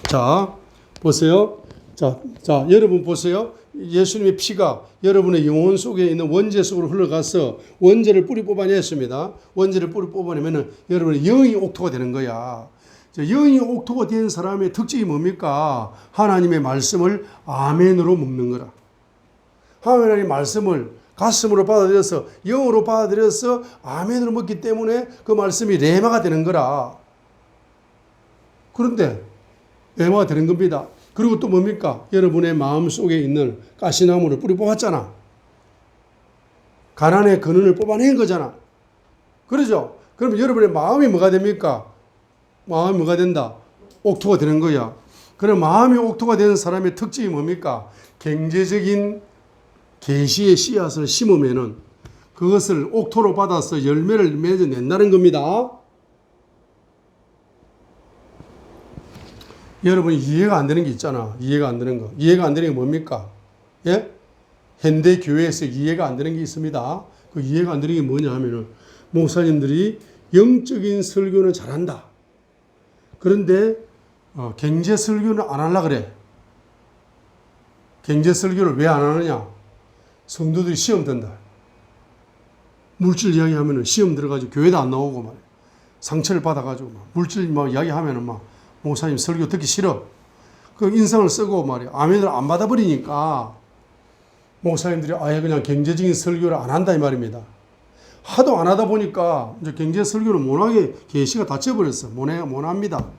자, 보세요. 자, 여러분 보세요. 예수님의 피가 여러분의 영혼 속에 있는 원죄 속으로 흘러가서 원죄를 뿌리 뽑아냈습니다. 원죄를 뿌리 뽑아내면 여러분의 영이 옥토가 되는 거야. 영이 옥토가 된 사람의 특징이 뭡니까? 하나님의 말씀을 아멘으로 먹는 거라. 하나님의 말씀을 가슴으로 받아들여서 영으로 받아들여서 아멘으로 먹기 때문에 그 말씀이 레마가 되는 거라. 그런데 레마가 되는 겁니다. 그리고 또 뭡니까? 여러분의 마음 속에 있는 가시나무를 뿌리 뽑았잖아. 가난의 근원을 뽑아낸 거잖아. 그러죠? 그러면 여러분의 마음이 뭐가 됩니까? 마음이 뭐가 된다? 옥토가 되는 거야. 그럼 마음이 옥토가 되는 사람의 특징이 뭡니까? 경제적인 계시의 씨앗을 심으면은 그것을 옥토로 받아서 열매를 맺어낸다는 겁니다. 여러분 이해가 안 되는 게 있잖아. 이해가 안 되는 거. 이해가 안 되는 게 뭡니까? 예? 현대 교회에서 이해가 안 되는 게 있습니다. 그 이해가 안 되는 게 뭐냐 하면은 목사님들이 영적인 설교는 잘한다. 그런데 경제 설교는 안 하려고 그래. 경제 설교를 왜 안 하느냐? 성도들이 시험 든다. 물질 이야기하면은 시험 들어가지고 교회도 안 나오고 말이야. 상처를 받아가지고 물질 이야기하면은 목사님 설교 듣기 싫어. 그 인상을 쓰고 말이야. 아멘을 안 받아버리니까 목사님들이 아예 그냥 경제적인 설교를 안 한다 이 말입니다. 하도 안 하다 보니까 이제 경제 설교는 못하게 계시가 닫혀버렸어. 못합니다.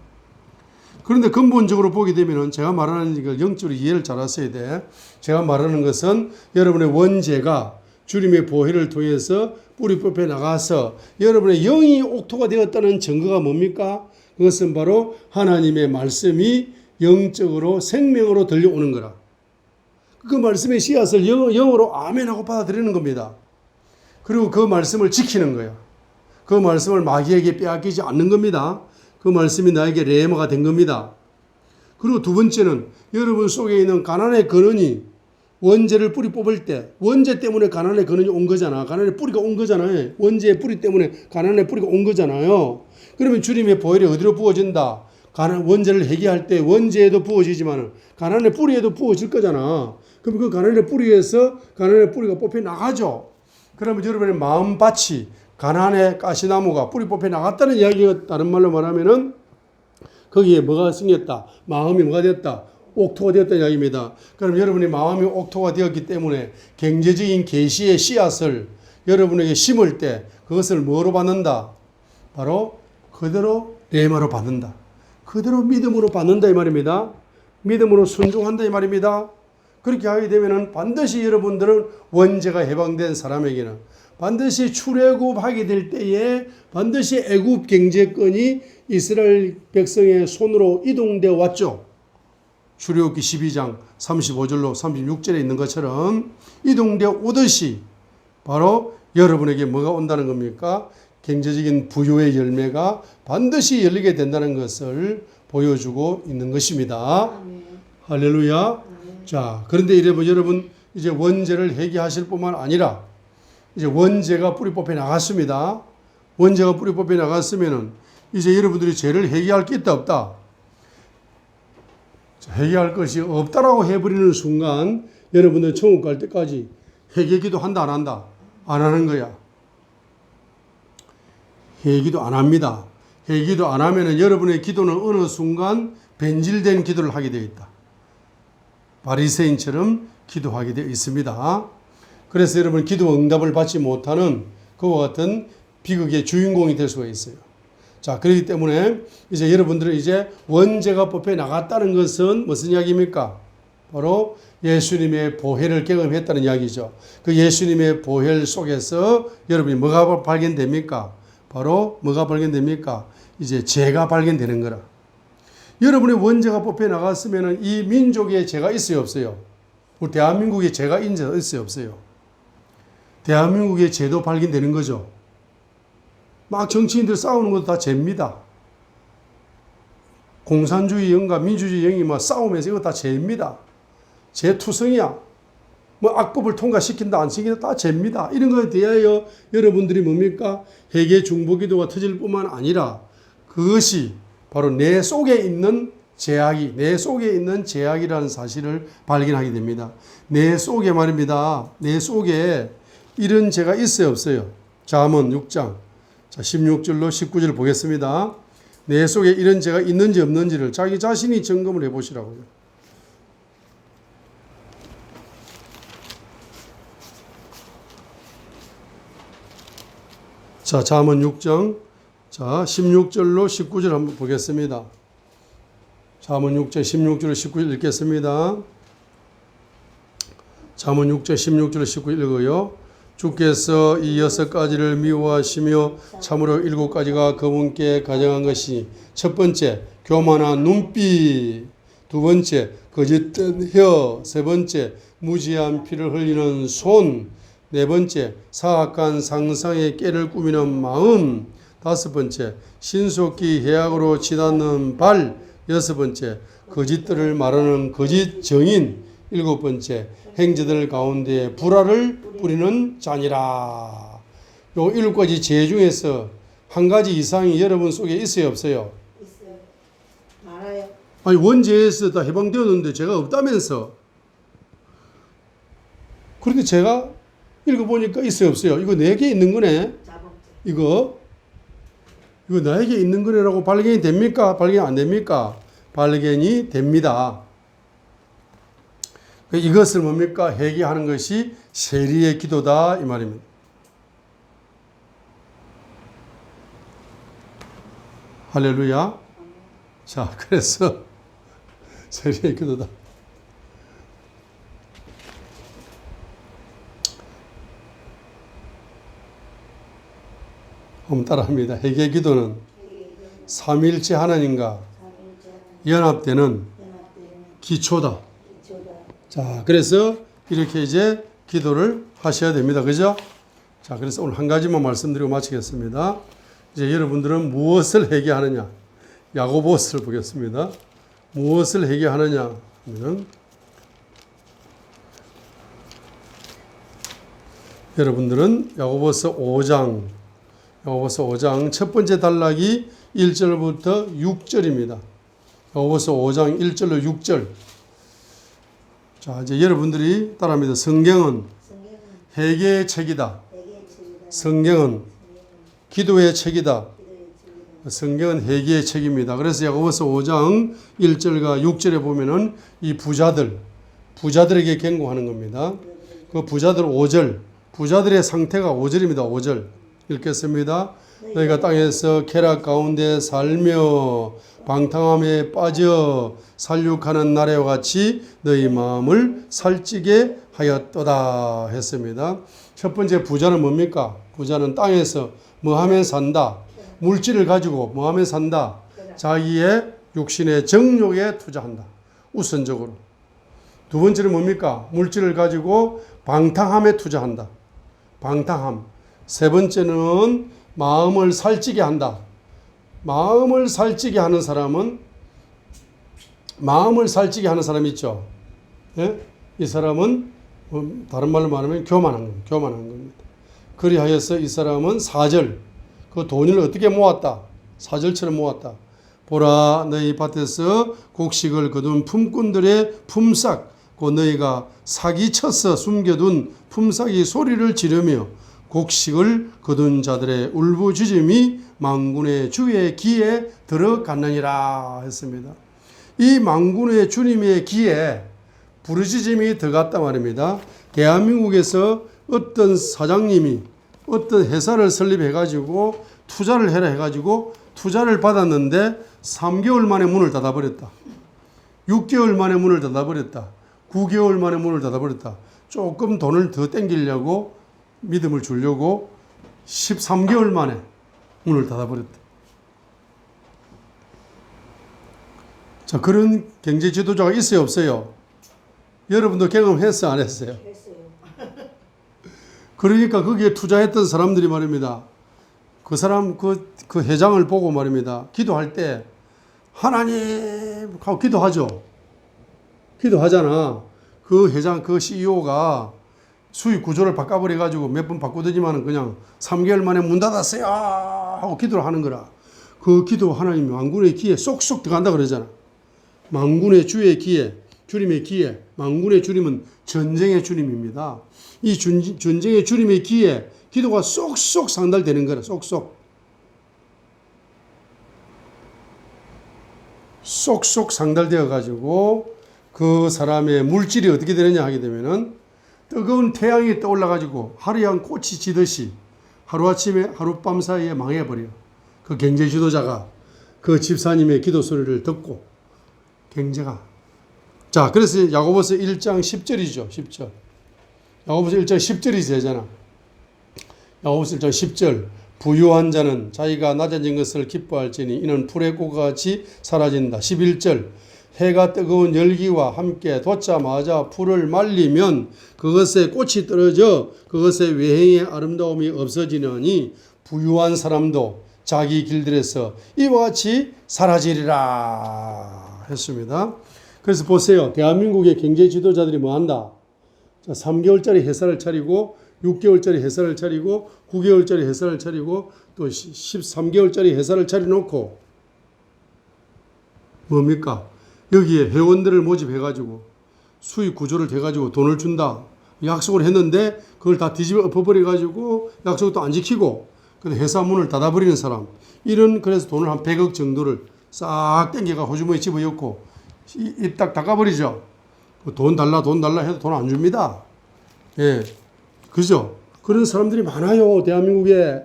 그런데 근본적으로 보게 되면은 제가 말하는 이걸 영적으로 이해를 잘 하셔야 돼. 제가 말하는 것은 여러분의 원죄가 주님의 보혈을 통해서 뿌리 뽑혀 나가서 여러분의 영이 옥토가 되었다는 증거가 뭡니까? 그것은 바로 하나님의 말씀이 영적으로 생명으로 들려오는 거라. 그 말씀의 씨앗을 영으로 아멘하고 받아들이는 겁니다. 그리고 그 말씀을 지키는 거예요. 그 말씀을 마귀에게 빼앗기지 않는 겁니다. 그 말씀이 나에게 레마가 된 겁니다. 그리고 두 번째는 여러분 속에 있는 가난의 근원이 원죄를 뿌리 뽑을 때 원죄 때문에 가난의 근원이 온 거잖아. 가난의 뿌리가 온 거잖아요. 원죄의 뿌리 때문에 가난의 뿌리가 온 거잖아요. 그러면 주님의 보혈이 어디로 부어진다? 원죄를 해결할 때 원죄에도 부어지지만 가난의 뿌리에도 부어질 거잖아. 그럼 그 가난의 뿌리에서 가난의 뿌리가 뽑혀 나가죠. 그러면 여러분의 마음밭이 가난의 가시나무가 뿌리 뽑혀 나갔다는 이야기가 다른 말로 말하면은 거기에 뭐가 생겼다? 마음이 뭐가 됐다? 옥토가 되었다는 이야기입니다. 그럼 여러분의 마음이 옥토가 되었기 때문에 경제적인 계시의 씨앗을 여러분에게 심을 때 그것을 뭐로 받는다? 바로 그대로 레마로 받는다. 그대로 믿음으로 받는다 이 말입니다. 믿음으로 순종한다 이 말입니다. 그렇게 하게 되면은 반드시 여러분들은 원죄가 해방된 사람에게는 반드시 출애굽하게 될 때에 반드시 애굽 경제권이 이스라엘 백성의 손으로 이동되어 왔죠. 출애굽기 12장 35절로 36절에 있는 것처럼 이동되어 오듯이 바로 여러분에게 뭐가 온다는 겁니까? 경제적인 부유의 열매가 반드시 열리게 된다는 것을 보여주고 있는 것입니다. 할렐루야. 자, 그런데 여러분 이제 원죄를 해결하실 뿐만 아니라 이제 원죄가 뿌리 뽑혀 나갔습니다. 원죄가 뿌리 뽑혀 나갔으면은 이제 여러분들이 죄를 해결할 게 있다 없다. 해결할 것이 없다라고 해버리는 순간 여러분들 천국 갈 때까지 회개기도 한다 안 한다? 안 하는 거야. 회개기도 안 합니다. 회개기도 안 하면은 여러분의 기도는 어느 순간 변질된 기도를 하게 되어 있다. 바리새인처럼 기도하게 되어 있습니다. 그래서 여러분 기도 응답을 받지 못하는 그와 같은 비극의 주인공이 될 수가 있어요. 자, 그렇기 때문에 이제 여러분들은 이제 원죄가 뽑혀 나갔다는 것은 무슨 이야기입니까? 바로 예수님의 보혈을 경험했다는 이야기죠. 그 예수님의 보혈 속에서 여러분이 뭐가 발견됩니까? 바로 뭐가 발견됩니까? 이제 죄가 발견되는 거라. 여러분의 원죄가 뽑혀 나갔으면 이 민족에 죄가 있어요, 없어요? 우리 대한민국에 죄가 있어요, 없어요? 대한민국의 죄도 발견되는 거죠. 막 정치인들 싸우는 것도 다 죄입니다. 공산주의 영과 민주주의 영이 막 싸우면서 이거 다 죄입니다. 죄투성이야. 뭐 악법을 통과시킨다 안 시킨다 다 죄입니다. 이런 것에 대하여 여러분들이 뭡니까? 회개 중보기도가 터질 뿐만 아니라 그것이 바로 내 속에 있는 제약이, 내 속에 있는 제약이라는 사실을 발견하게 됩니다. 내 속에 말입니다. 내 속에 이런 죄가 있어요, 없어요? 잠언 6장. 자, 16절로 19절 보겠습니다. 내 속에 이런 죄가 있는지 없는지를 자기 자신이 점검을 해 보시라고요. 자, 잠언 6장. 자, 16절로 19절 한번 보겠습니다. 잠언 6장 16절로 19절 읽겠습니다. 잠언 6장 16절로 19절 읽어요. 주께서 이 6가지를 미워하시며 참으로 7가지가 그분께 가정한 것이 첫 번째 교만한 눈빛, 두 번째 거짓된 혀, 세 번째 무지한 피를 흘리는 손, 네 번째 사악한 상상의 깨를 꾸미는 마음, 다섯 번째 신속히 해악으로 치닫는 발, 여섯 번째 거짓들을 말하는 거짓 정인, 일곱 번째 행제들 가운데 불화를 뿌리는 자니라. 요 일곱 가지 죄 중에서 한 가지 이상이 여러분 속에 있어요, 없어요? 있어요. 알아요. 아니, 원죄에서 다 해방되었는데 죄가 없다면서. 그런데 제가 읽어보니까 있어요, 없어요? 이거 내게 있는 거네. 자범죄. 이거 나에게 있는 거네라고 발견이 됩니까? 발견이 안 됩니까? 발견이 됩니다. 이것을 뭡니까? 회개하는 것이 세리의 기도다 이 말입니다. 할렐루야. 자, 그래서 세리의 기도다. 한번 따라합니다. 회개 기도는 삼위일체 하나님과 연합되는 기초다. 자, 그래서 이렇게 이제 기도를 하셔야 됩니다. 그죠? 자, 그래서 오늘 한 가지만 말씀드리고 마치겠습니다. 이제 여러분들은 무엇을 회개하느냐? 야고보서를 보겠습니다. 무엇을 회개하느냐 하면은 여러분들은 야고보서 5장 첫 번째 단락이 1절부터 6절입니다. 야고보서 5장 1절로 6절. 자, 이제 여러분들이 따라합니다. 성경은 회개의 책이다. 성경은 기도의 책이다. 성경은 회개의 책입니다. 그래서 야고보서 5장 1절과 6절에 보면은 이 부자들에게 경고하는 겁니다. 그 부자들 5절, 부자들의 상태가 5절입니다. 5절 읽겠습니다. 너희가 땅에서 쾌락 가운데 살며 방탕함에 빠져 살육하는 나라와 같이 너희 마음을 살찌게 하였도다 했습니다. 첫 번째 부자는 뭡니까? 부자는 땅에서 뭐 하면 산다. 물질을 가지고 뭐 하면 산다. 자기의 육신의 정욕에 투자한다. 우선적으로. 두 번째는 뭡니까? 물질을 가지고 방탕함에 투자한다. 방탕함. 세 번째는 마음을 살찌게 한다. 마음을 살찌게 하는 사람은 마음을 살찌게 하는 사람이 있죠. 예? 이 사람은 다른 말로 말하면 교만한 겁니다. 그리하여서 이 사람은 4절 그 돈을 어떻게 모았다. 4절처럼 모았다. 보라 너희 밭에서 곡식을 거둔 품꾼들의 품삯 곧 너희가 사기쳐서 숨겨둔 품삯이 소리를 지르며 곡식을 거둔 자들의 울부짖음이 만군의 주의 귀에 들어갔느니라 했습니다. 이 만군의 주님의 귀에 부르짖음이 들어갔단 말입니다. 대한민국에서 어떤 사장님이 어떤 회사를 설립해가지고 투자를 해라 해가지고 투자를 받았는데 3개월 만에 문을 닫아버렸다. 6개월 만에 문을 닫아버렸다. 9개월 만에 문을 닫아버렸다. 조금 돈을 더 땡기려고 믿음을 주려고 13개월 만에 문을 닫아버렸다. 자, 그런 경제 지도자가 있어요, 없어요? 여러분도 경험했어요, 안 했어요? 했어요. 그러니까 거기에 투자했던 사람들이 말입니다. 그 사람, 그 회장을 보고 말입니다. 기도할 때 하나님 하고 기도하죠. 기도하잖아. 그 회장, 그 CEO가 수익 구조를 바꿔버려가지고 몇 번 바꾸더니만 그냥 3개월 만에 문 닫았어요 하고 기도를 하는 거라. 그 기도 하나님 왕군의 귀에 쏙쏙 들어간다 그러잖아. 망군의 주의 기회, 주님의 기회, 망군의 주님은 전쟁의 주님입니다. 이 전쟁의 주님의 기회, 기도가 쏙쏙 상달되는 거라, 쏙쏙. 쏙쏙 상달되어 가지고 그 사람의 물질이 어떻게 되느냐 하게 되면은 뜨거운 태양이 떠올라 가지고 하루양 꽃이 지듯이 하루아침에 하룻밤 사이에 망해버려. 그 경제 지도자가 그 집사님의 기도 소리를 듣고 경제가. 자, 그래서 야고보서 1장 10절이죠. 10절. 야고보서 1장 10절이 되잖아. 야고보서 1장 10절. 부유한 자는 자기가 낮아진 것을 기뻐할지니 이는 풀의 꽃과 같이 사라진다. 11절. 해가 뜨거운 열기와 함께 돋자마자 풀을 말리면 그것에 꽃이 떨어져 그것의 외행의 아름다움이 없어지느니 부유한 사람도 자기 길들에서 이와 같이 사라지리라 했습니다. 그래서 보세요. 대한민국의 경제 지도자들이 뭐 한다? 자, 3개월짜리 회사를 차리고 6개월짜리 회사를 차리고 9개월짜리 회사를 차리고 또 13개월짜리 회사를 차려놓고 뭡니까? 여기에 회원들을 모집해가지고 수익 구조를 대가지고 돈을 준다. 약속을 했는데 그걸 다 뒤집어 엎어버려가지고 약속도 안 지키고 근데 회사 문을 닫아버리는 사람. 이런 그래서 돈을 한 100억 정도를 싹 땡겨가 호주머니에 집어넣고 입 딱 닦아버리죠. 돈 달라 해도 돈 안 줍니다. 예. 그죠? 그런 사람들이 많아요. 대한민국에.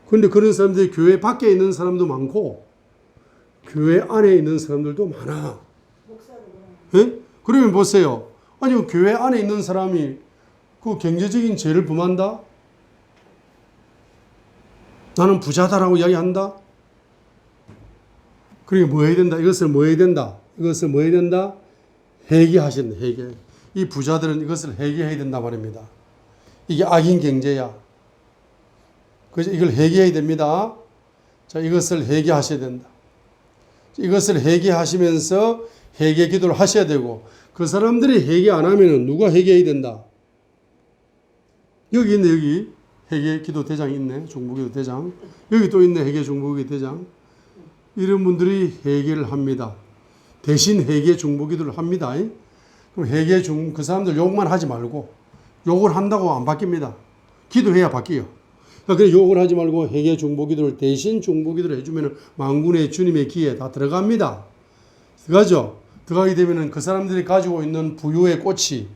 그런데 그런 사람들이 교회 밖에 있는 사람도 많고 교회 안에 있는 사람들도 많아. 예? 그러면 보세요. 아니, 교회 안에 있는 사람이 그 경제적인 죄를 범한다? 나는 부자다라고 이야기한다? 그러니까 뭐 해야 된다? 이것을 뭐 해야 된다? 이것을 뭐 해야 된다? 회개하신다, 회개. 이 부자들은 이것을 회개해야 된다 말입니다. 이게 악인 경제야. 그래서 이걸 회개해야 됩니다. 자, 이것을 회개하셔야 된다. 이것을 회개하시면서 회개 기도를 하셔야 되고 그 사람들이 회개 안 하면은 누가 회개해야 된다? 여기 있네, 여기. 회개 기도 대장이 있네. 중보기도 대장. 여기 또 있네. 회개 중보기도 대장. 이런 분들이 회개를 합니다. 대신 회개 중보기도를 합니다. 그럼 회개 그 사람들 욕만 하지 말고 욕을 한다고 안 바뀝니다. 기도해야 바뀌어요. 그래서 욕을 하지 말고 회개 중보기도를 대신 중보기도를 해주면 만군의 주님의 기에 다 들어갑니다. 들어가죠. 들어가게 되면 그 사람들이 가지고 있는 부유의 꽃이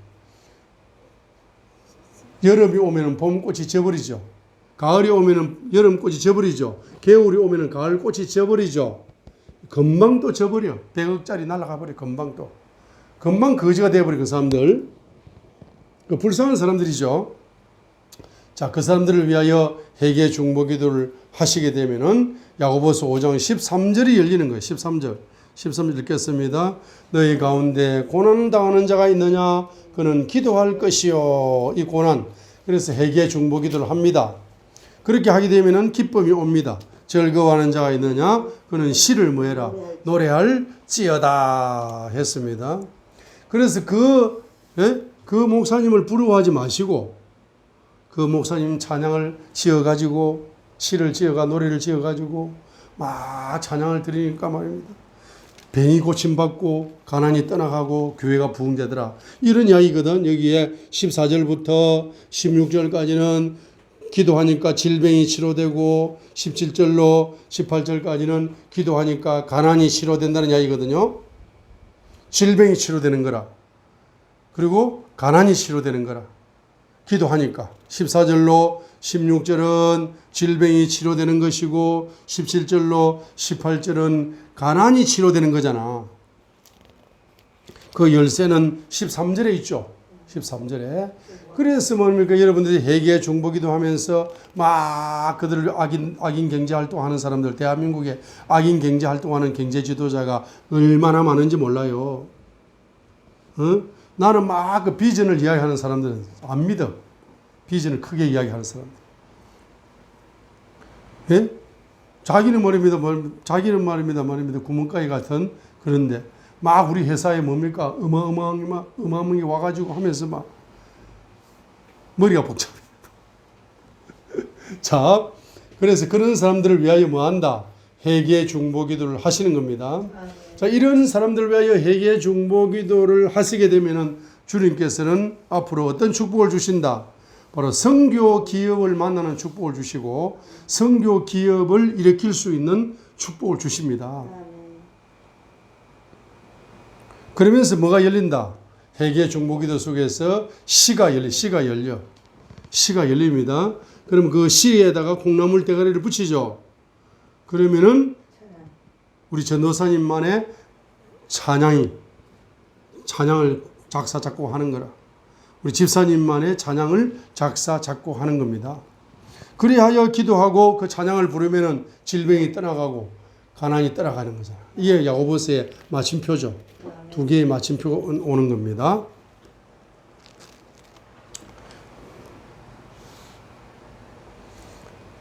여름이 오면 봄꽃이 져버리죠. 가을이 오면 여름꽃이 져버리죠. 겨울이 오면 가을꽃이 져버리죠. 금방 또 져버려. 100억짜리 날아가 버려. 금방 또. 금방 거지가 돼버려. 그 사람들. 그 불쌍한 사람들이죠. 자, 그 사람들을 위하여 회개 중보기도를 하시게 되면은 야고보서 5장 13절이 열리는 거예요. 13절. 13절 읽겠습니다. 너희 가운데 고난을 당하는 자가 있느냐? 그는 기도할 것이요. 이 고난. 그래서 회개 중보기도를 합니다. 그렇게 하게 되면은 기쁨이 옵니다. 즐거워하는 자가 있느냐? 그는 시를 뭐해라? 노래할지어다 했습니다. 그래서 그 목사님을 부러워하지 마시고 그 목사님 찬양을 지어가지고 시를 지어가 노래를 지어가지고 막 찬양을 드리니까 말입니다. 병이 고침받고 가난이 떠나가고 교회가 부흥되더라. 이런 이야기거든. 여기에 14절부터 16절까지는 기도하니까 질병이 치료되고 17절로 18절까지는 기도하니까 가난이 치료된다는 이야기거든요. 질병이 치료되는 거라. 그리고 가난이 치료되는 거라. 기도하니까. 14절로 16절은 질병이 치료되는 것이고 17절로 18절은 가난이 치료되는 거잖아. 그 열쇠는 13절에 있죠. 13절에. 그래서 뭡니까? 여러분들이 회개 중보기도 하면서 막 그들을 악인 경제 활동하는 사람들, 대한민국에 악인 경제 활동하는 경제 지도자가 얼마나 많은지 몰라요. 나는 막 그 비전을 이야기하는 사람들은 안 믿어. 비전을 크게 이야기하는 사람들. 예? 자기는 말입니다. 구멍가게 같은 그런데 막 우리 회사에 뭡니까? 어마어마하게 와가지고 하면서 막 머리가 복잡해. 자, 그래서 그런 사람들을 위하여 뭐 한다? 회개 중보 기도를 하시는 겁니다. 아멘. 자, 이런 사람들 위하여 회개 중보 기도를 하시게 되면은 주님께서는 앞으로 어떤 축복을 주신다? 바로 선교 기업을 만나는 축복을 주시고 선교 기업을 일으킬 수 있는 축복을 주십니다. 아멘. 그러면서 뭐가 열린다? 회개 중보 기도 속에서 시가 열립니다. 그럼 그 시에다가 콩나물 대가리를 붙이죠. 그러면은 우리 전도사님만의 찬양을 작사 작곡하는 거라. 우리 집사님만의 찬양을 작사 작곡하는 겁니다. 그리하여 기도하고 그 찬양을 부르면은 질병이 떠나가고 가난이 떠나가는 거잖아. 이게 야고보서의 마침표죠. 두 개의 마침표가 오는 겁니다.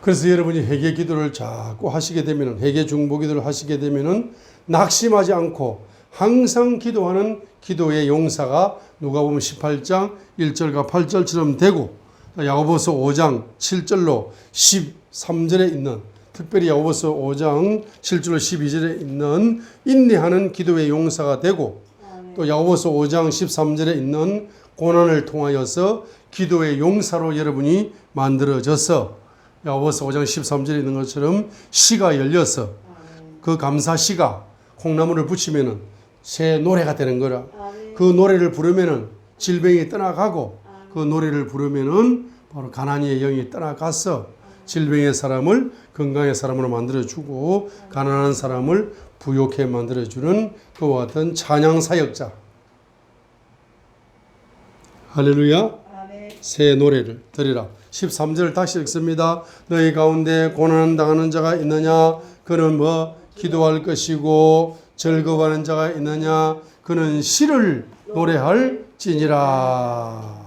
그래서 여러분이 회개 기도를 자꾸 하시게 되면은 회개 중보 기도를 하시게 되면은 낙심하지 않고 항상 기도하는 기도의 용사가 누가복음 18장 1절과 8절처럼 되고 야고보서 5장 7절로 13절에 있는 특별히 야고보서 5장 7절로 12절에 있는 인내하는 기도의 용사가 되고 또 야고보서 5장 13절에 있는 고난을 통하여서 기도의 용사로 여러분이 만들어져서 야고보서 5장 13절에 있는 것처럼 시가 열려서 그 감사 시가 콩나물을 붙이면은 새 노래가 되는 거라. 그 노래를 부르면은 질병이 떠나가고 그 노래를 부르면은 바로 가난의 영이 떠나가서 질병의 사람을 건강의 사람으로 만들어주고 가난한 사람을 부욕해 만들어주는 그와 같은 찬양 사역자. 할렐루야. 새 노래를 들으라. 13절을 다시 읽습니다. 너희 가운데 고난 당하는 자가 있느냐? 그는 뭐 기도할 것이고 즐거워하는 자가 있느냐? 그는 시를 노래할지니라.